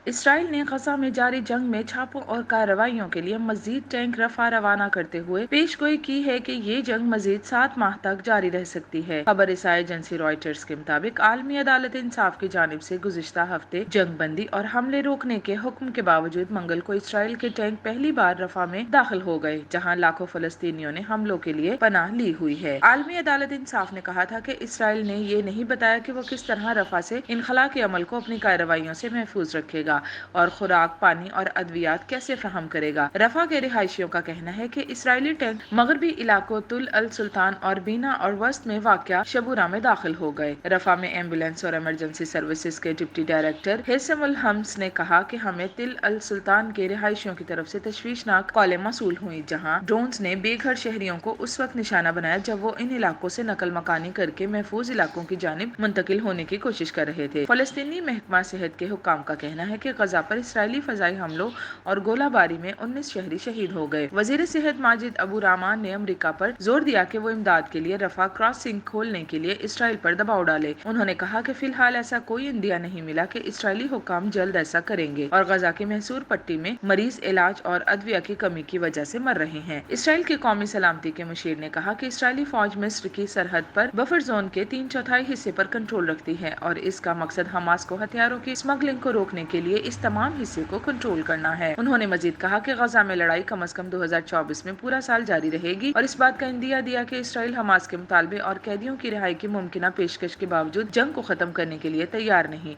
اسرائیل نے غزہ میں جاری جنگ میں چھاپوں اور کارروائیوں کے لیے مزید ٹینک رفح روانہ کرتے ہوئے پیش گوئی کی ہے کہ یہ جنگ مزید 7 ماہ تک جاری رہ سکتی ہے۔ خبر رساں ایجنسی رائٹرز کے مطابق عالمی عدالت انصاف کی جانب سے گزشتہ ہفتے جنگ بندی اور حملے روکنے کے حکم کے باوجود منگل کو اسرائیل کے ٹینک پہلی بار رفح میں داخل ہو گئے، جہاں لاکھوں فلسطینیوں نے حملوں کے لیے پناہ لی ہوئی ہے۔ عالمی عدالت انصاف نے کہا تھا کہ اسرائیل نے یہ نہیں بتایا کہ وہ کس طرح رفح سے انخلاء کے عمل کو اپنی کارروائیوں سے محفوظ رکھے گا اور خوراک، پانی اور ادویات کیسے فراہم کرے گا۔ رفح کے رہائشیوں کا کہنا ہے کہ اسرائیلی ٹینک مغربی علاقوں تل السلطان اور بینا اور وسط میں واقع شبورہ میں داخل ہو گئے۔ رفح میں ایمبولینس اور ایمرجنسی سروسز کے ڈپٹی ڈائریکٹر حسام الحمص نے کہا کہ ہمیں تل السلطان کے رہائشیوں کی طرف سے تشویشناک کالیں موصول ہوئیں، جہاں ڈرونز نے بے گھر شہریوں کو اس وقت نشانہ بنایا جب وہ ان علاقوں سے نقل مکانی کرکے محفوظ علاقوں کی جانب منتقل ہونے کی کوشش کر رہے تھے۔ فلسطینی محکمہ صحت کے حکام کا کہنا ہے کہ غزہ پر اسرائیلی فضائی حملوں اور گولہ باری میں 19 شہری شہید ہو گئے۔ وزیر صحت ماجد ابو رامان نے امریکہ پر زور دیا کہ وہ امداد کے لیے رفح کراسنگ کھولنے کے لیے اسرائیل پر دباؤ ڈالے۔ انہوں نے کہا کہ فی الحال ایسا کوئی عندیہ نہیں ملا کہ اسرائیلی حکام جلد ایسا کریں گے، اور غزہ کی محصور پٹی میں مریض علاج اور ادویہ کی کمی کی وجہ سے مر رہے ہیں۔ اسرائیل کے قومی سلامتی کے مشیر نے کہا کہ اسرائیلی فوج مصر کی سرحد پر بفر زون کے 3/4 حصے پر کنٹرول رکھتی ہے، اور اس کا مقصد حماس کو ہتھیاروں کی اسمگلنگ کو روکنے کے لیے اس تمام حصے کو کنٹرول کرنا ہے۔ انہوں نے مزید کہا کہ غزہ میں لڑائی کم از کم 2024 میں پورا سال جاری رہے گی، اور اس بات کا عندیہ دیا کہ اسرائیل حماس کے مطالبے اور قیدیوں کی رہائی کی ممکنہ پیشکش کے باوجود جنگ کو ختم کرنے کے لیے تیار نہیں۔